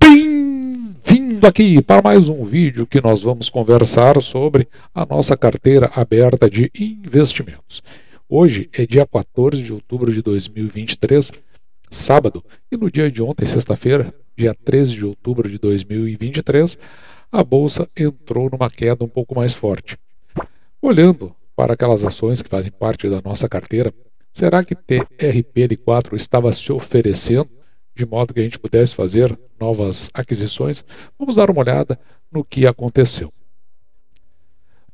Bem-vindo aqui para mais um vídeo que nós vamos conversar sobre a nossa carteira aberta de investimentos. Hoje é dia 14 de outubro de 2023, sábado, e no dia de ontem, sexta-feira, dia 13 de outubro de 2023, a Bolsa entrou numa queda um pouco mais forte. Olhando para aquelas ações que fazem parte da nossa carteira, será que TRPL4 estava se oferecendo de modo que a gente pudesse fazer novas aquisições? Vamos dar uma olhada no que aconteceu.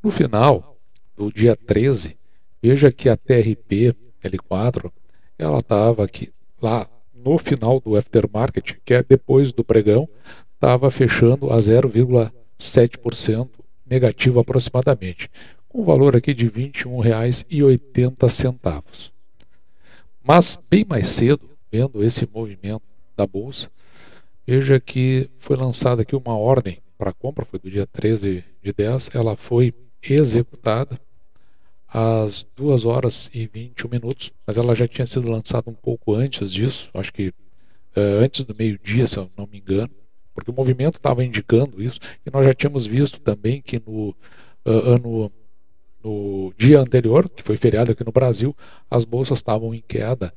No final do dia 13, veja que a TRPL4 ela estava aqui lá no final do aftermarket, que é depois do pregão, estava fechando a 0,7% negativo aproximadamente, com um valor aqui de R$ 21,80. Mas bem mais cedo, vendo esse movimento da Bolsa, veja que foi lançada aqui uma ordem para compra, foi do dia 13 de 10, ela foi executada às 2 horas e 21 minutos, mas ela já tinha sido lançada um pouco antes disso, acho que antes do meio-dia, se eu não me engano, porque o movimento estava indicando isso, e nós já tínhamos visto também que no dia anterior, que foi feriado aqui no Brasil, as bolsas estavam em queda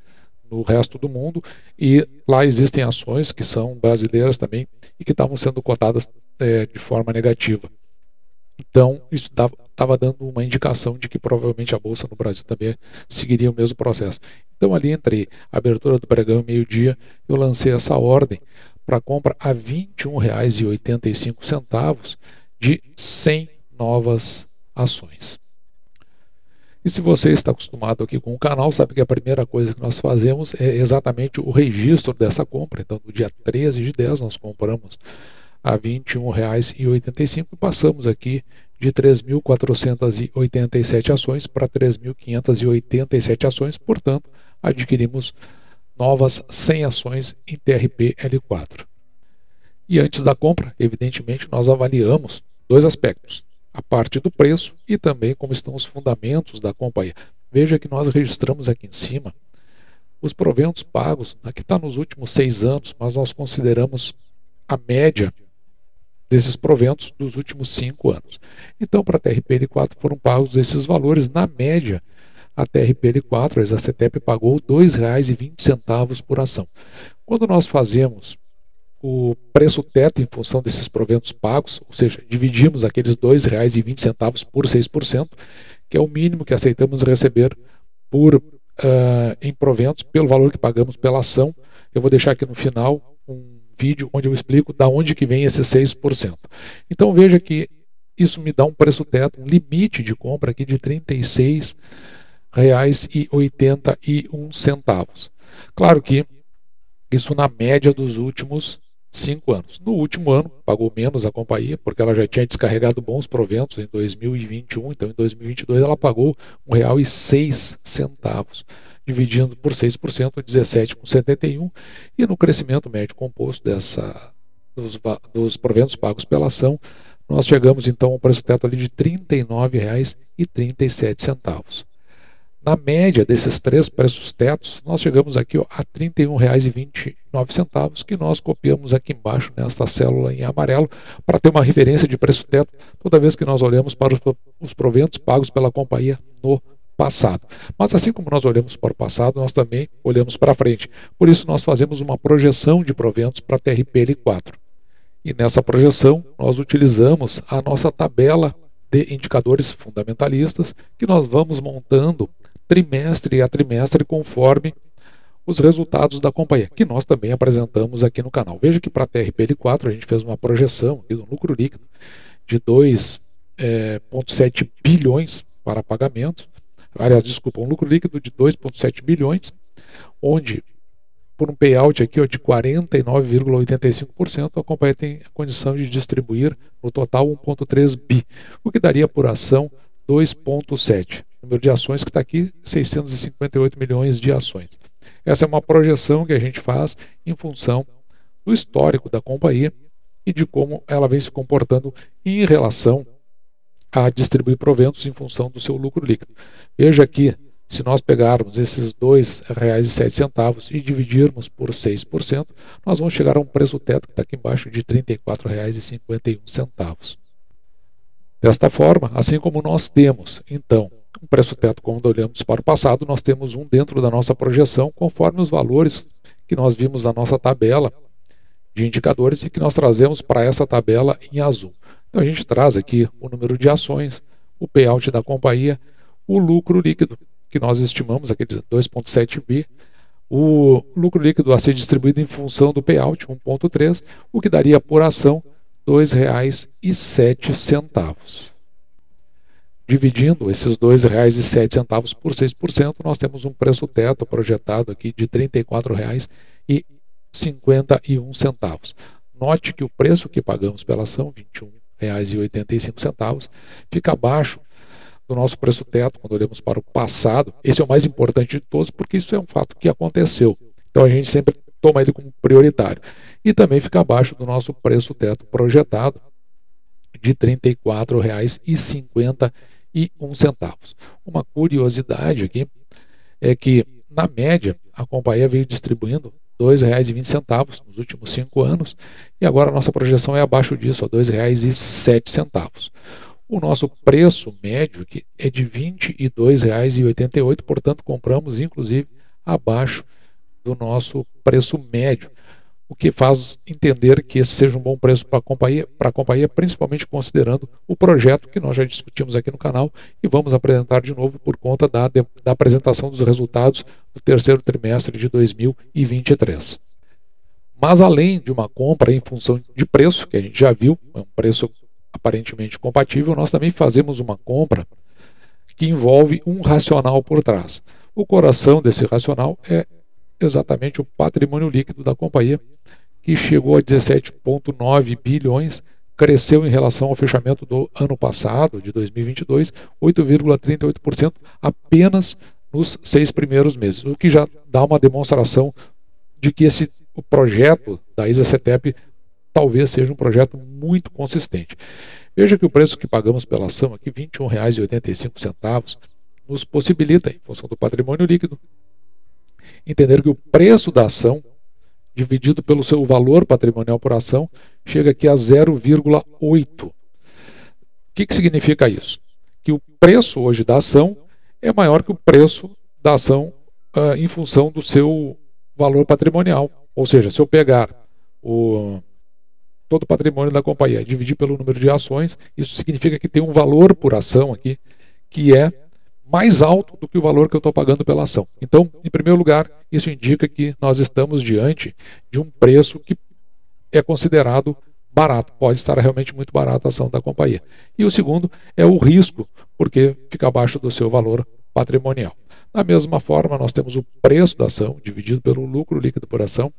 no resto do mundo, e lá existem ações que são brasileiras também e que estavam sendo cotadas de forma negativa. Então, isso estava dando uma indicação de que provavelmente a Bolsa no Brasil também seguiria o mesmo processo. Então, ali entre a abertura do pregão e meio-dia, eu lancei essa ordem para compra a R$ 21,85 de 100 novas ações. E se você está acostumado aqui com o canal, sabe que a primeira coisa que nós fazemos é exatamente o registro dessa compra. Então, no dia 13 de 10, nós compramos a R$ 21,85 e passamos aqui de 3.487 ações para 3.587 ações. Portanto, adquirimos novas 100 ações em TRPL4. E antes da compra, evidentemente, nós avaliamos dois aspectos: a parte do preço e também como estão os fundamentos da companhia. Veja que nós registramos aqui em cima os proventos pagos, aqui está nos últimos 6 anos, mas nós consideramos a média desses proventos dos últimos 5 anos. Então, para a TRPL4 foram pagos esses valores. Na média, a TRPL4, a ExaCetep, pagou R$ 2,20 por ação. Quando nós fazemos o preço teto em função desses proventos pagos, ou seja, dividimos aqueles R$ 2,20 por 6%, que é o mínimo que aceitamos receber em proventos pelo valor que pagamos pela ação. Eu vou deixar aqui no final um vídeo onde eu explico da onde que vem esses 6%. Então veja que isso me dá um preço teto, um limite de compra aqui de R$ 36,81. Claro que isso na média dos últimos 5 anos. No último ano, pagou menos a companhia, porque ela já tinha descarregado bons proventos em 2021, então em 2022 ela pagou R$ 1,06, dividindo por 6%, R$ 17,71, e no crescimento médio composto dos proventos pagos pela ação, nós chegamos então ao preço teto ali de R$ 39,37. Na média desses 3 preços tetos, nós chegamos aqui a R$ 31,29, que nós copiamos aqui embaixo nesta célula em amarelo, para ter uma referência de preço teto toda vez que nós olhamos para os proventos pagos pela companhia no passado. Mas assim como nós olhamos para o passado, nós também olhamos para frente. Por isso nós fazemos uma projeção de proventos para a TRPL4. E nessa projeção nós utilizamos a nossa tabela de indicadores fundamentalistas, que nós vamos montando trimestre a trimestre conforme os resultados da companhia, que nós também apresentamos aqui no canal. Veja que para a TRPL4 a gente fez uma projeção aqui do lucro líquido de 2,7 bilhões para pagamento. Aliás, desculpa, um lucro líquido de 2,7 bilhões, onde por um payout aqui de 49,85%, a companhia tem a condição de distribuir no total 1,3 bi, o que daria por ação 2,7. O número de ações que está aqui, 658 milhões de ações. Essa é uma projeção que a gente faz em função do histórico da companhia e de como ela vem se comportando em relação a distribuir proventos em função do seu lucro líquido. Veja aqui, se nós pegarmos esses R$ 2,07 e dividirmos por 6%, nós vamos chegar a um preço teto que está aqui embaixo de R$ 34,51. Desta forma, assim como nós temos, então, um preço teto quando olhamos para o passado, nós temos um dentro da nossa projeção, conforme os valores que nós vimos na nossa tabela de indicadores e que nós trazemos para essa tabela em azul. Então a gente traz aqui o número de ações, o payout da companhia, o lucro líquido, que nós estimamos, aquele 2,7 bi, o lucro líquido a ser distribuído em função do payout, 1,3, o que daria por ação R$ 2,07. Dividindo esses R$ 2,07 por 6%, nós temos um preço teto projetado aqui de R$ 34,51. Note que o preço que pagamos pela ação, R$ 21,85, fica abaixo do nosso preço teto quando olhamos para o passado. Esse é o mais importante de todos, porque isso é um fato que aconteceu. Então a gente sempre toma ele como prioritário. E também fica abaixo do nosso preço teto projetado de R$ 34,51. Uma curiosidade aqui é que, na média, a companhia veio distribuindo R$ 2,20 nos últimos 5 anos, e agora a nossa projeção é abaixo disso, R$ 2,07. O nosso preço médio aqui é de R$ 22,88, portanto compramos inclusive abaixo do nosso preço médio, o que faz entender que esse seja um bom preço para a companhia, principalmente considerando o projeto que nós já discutimos aqui no canal e vamos apresentar de novo por conta da apresentação dos resultados do terceiro trimestre de 2023. Mas além de uma compra em função de preço, que a gente já viu, é um preço aparentemente compatível, nós também fazemos uma compra que envolve um racional por trás. O coração desse racional é exatamente o patrimônio líquido da companhia, que chegou a 17,9 bilhões, cresceu em relação ao fechamento do ano passado, de 2022, 8,38% apenas nos 6 primeiros meses, o que já dá uma demonstração de que o projeto da ISA-CETEP talvez seja um projeto muito consistente. Veja que o preço que pagamos pela ação aqui, R$ 21,85, nos possibilita, em função do patrimônio líquido, entender que o preço da ação, dividido pelo seu valor patrimonial por ação, chega aqui a 0,8. O que significa isso? Que o preço hoje da ação é maior que o preço da ação em função do seu valor patrimonial. Ou seja, se eu pegar todo o patrimônio da companhia, dividir pelo número de ações, isso significa que tem um valor por ação aqui que é mais alto do que o valor que eu estou pagando pela ação. Então, em primeiro lugar, isso indica que nós estamos diante de um preço que é considerado barato, pode estar realmente muito barato a ação da companhia. E o segundo é o risco, porque fica abaixo do seu valor patrimonial. Da mesma forma, nós temos o preço da ação dividido pelo lucro líquido por ação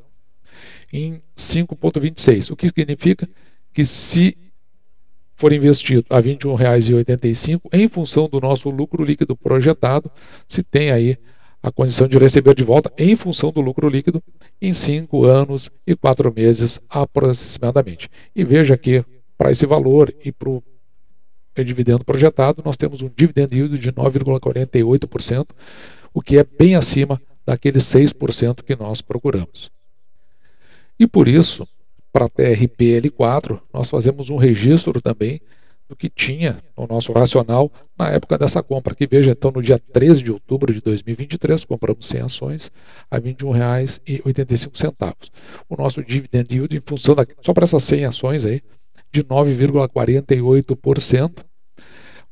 em 5,26, o que significa que se for investido a R$ 21,85, em função do nosso lucro líquido projetado, se tem aí a condição de receber de volta, em função do lucro líquido, em 5 anos e 4 meses aproximadamente. E veja que para esse valor e para o dividendo projetado, nós temos um dividend yield de 9,48%, o que é bem acima daqueles 6% que nós procuramos. E por isso, para a TRPL4, nós fazemos um registro também do que tinha no nosso racional na época dessa compra. Aqui veja, então, no dia 13 de outubro de 2023, compramos 100 ações a R$ 21,85. O nosso dividend yield, em função só para essas 100 ações aí, de 9,48%,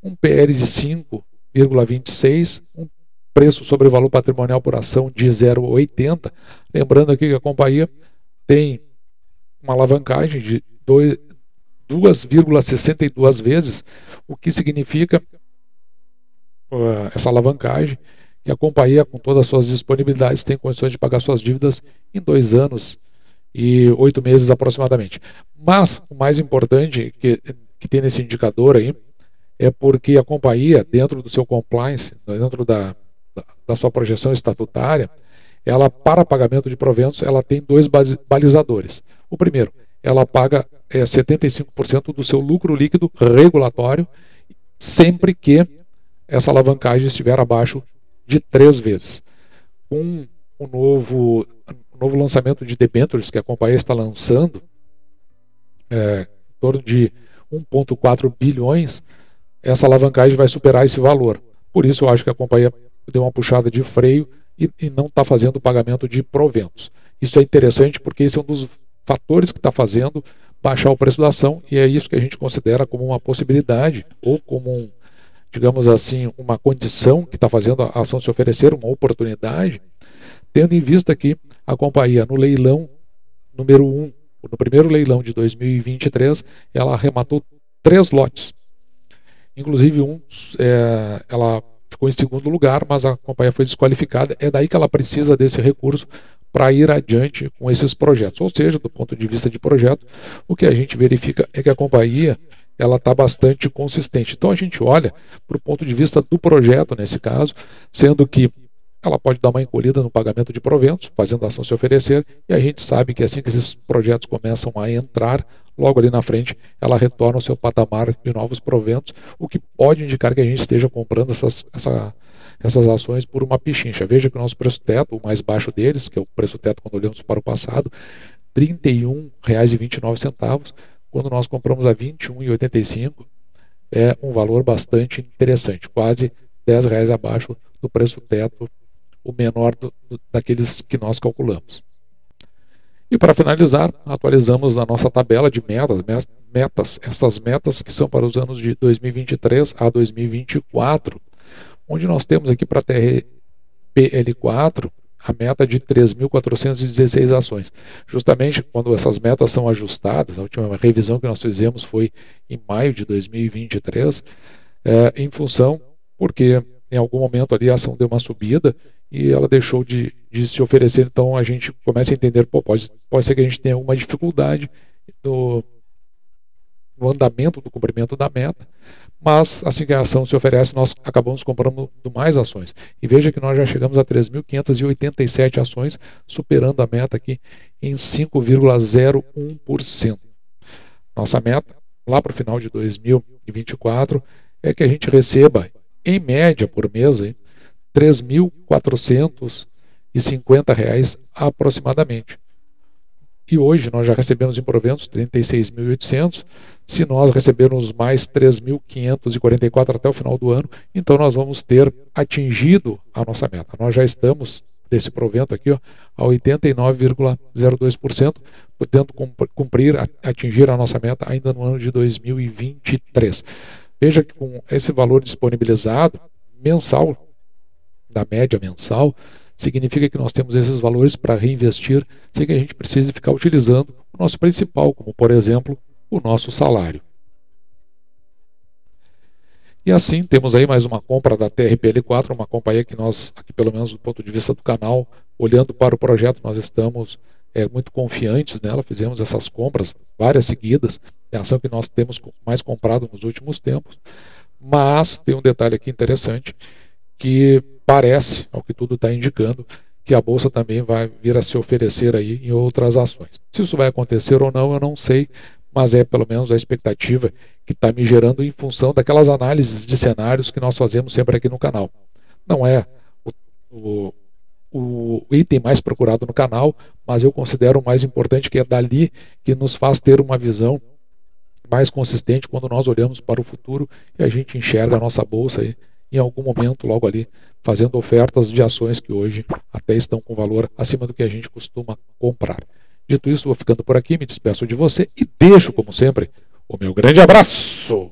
um PL de 5,26%, um preço sobre valor patrimonial por ação de 0,80%. Lembrando aqui que a companhia tem uma alavancagem de 2,62 vezes, o que significa essa alavancagem, que a companhia, com todas as suas disponibilidades, tem condições de pagar suas dívidas em 2 anos e 8 meses aproximadamente. Mas o mais importante que tem nesse indicador aí é porque a companhia, dentro do seu compliance, dentro da sua projeção estatutária, ela, para pagamento de proventos, ela tem 2 balizadores. O primeiro, ela paga 75% do seu lucro líquido regulatório, sempre que essa alavancagem estiver abaixo de 3 vezes. Com o novo lançamento de debêntures que a companhia está lançando, em torno de 1,4 bilhões, essa alavancagem vai superar esse valor. Por isso eu acho que a companhia deu uma puxada de freio e não está fazendo o pagamento de proventos. Isso é interessante porque esse é um dos fatores que está fazendo baixar o preço da ação, e é isso que a gente considera como uma possibilidade, ou como, digamos assim, uma condição que está fazendo a ação se oferecer, uma oportunidade, tendo em vista que a companhia, no leilão número 1, no primeiro leilão de 2023, ela arrematou 3 lotes. Inclusive ela ficou em segundo lugar, mas a companhia foi desqualificada. É daí que ela precisa desse recurso para ir adiante com esses projetos. Ou seja, do ponto de vista de projeto, o que a gente verifica é que a companhia ela está bastante consistente. Então a gente olha para o ponto de vista do projeto nesse caso, sendo que ela pode dar uma encolhida no pagamento de proventos, fazendo a ação se oferecer, e a gente sabe que assim que esses projetos começam a entrar, logo ali na frente, ela retorna ao seu patamar de novos proventos, o que pode indicar que a gente esteja comprando essas ações por uma pichincha. Veja que o nosso preço teto, o mais baixo deles, que é o preço teto quando olhamos para o passado, R$ 31,29, quando nós compramos a R$ 21,85, é um valor bastante interessante, quase R$ 10 abaixo do preço teto, o menor daqueles que nós calculamos. E para finalizar, atualizamos a nossa tabela de metas, essas metas que são para os anos de 2023 a 2024, onde nós temos aqui para a TRPL4 a meta de 3.416 ações. Justamente quando essas metas são ajustadas, a última revisão que nós fizemos foi em maio de 2023, em função, porque em algum momento ali a ação deu uma subida e ela deixou de se oferecer, então a gente começa a entender, pode ser que a gente tenha alguma dificuldade no andamento do cumprimento da meta, mas assim que a ação se oferece, nós acabamos comprando mais ações. E veja que nós já chegamos a 3.587 ações, superando a meta aqui em 5,01%. Nossa meta, lá para o final de 2024, é que a gente receba, em média por mês, R$ 3.450 aproximadamente. E hoje nós já recebemos em proventos 36.800. Se nós recebermos mais 3.544 até o final do ano, então nós vamos ter atingido a nossa meta. Nós já estamos desse provento aqui, ó, a 89,02%, podendo atingir a nossa meta ainda no ano de 2023. Veja que com esse valor disponibilizado mensal, da média mensal, significa que nós temos esses valores para reinvestir sem que a gente precise ficar utilizando o nosso principal, como por exemplo, o nosso salário. E assim temos aí mais uma compra da TRPL4, uma companhia que nós, aqui pelo menos do ponto de vista do canal, olhando para o projeto, nós estamos muito confiantes nela, fizemos essas compras, várias seguidas, é a ação que nós temos mais comprado nos últimos tempos, mas tem um detalhe aqui interessante, que parece, ao que tudo está indicando, que a Bolsa também vai vir a se oferecer aí em outras ações. Se isso vai acontecer ou não, eu não sei, mas é pelo menos a expectativa que está me gerando em função daquelas análises de cenários que nós fazemos sempre aqui no canal. Não é o item mais procurado no canal, mas eu considero o mais importante, que é dali que nos faz ter uma visão mais consistente quando nós olhamos para o futuro e a gente enxerga a nossa Bolsa aí em algum momento, logo ali, fazendo ofertas de ações que hoje até estão com valor acima do que a gente costuma comprar. Dito isso, vou ficando por aqui, me despeço de você e deixo, como sempre, o meu grande abraço!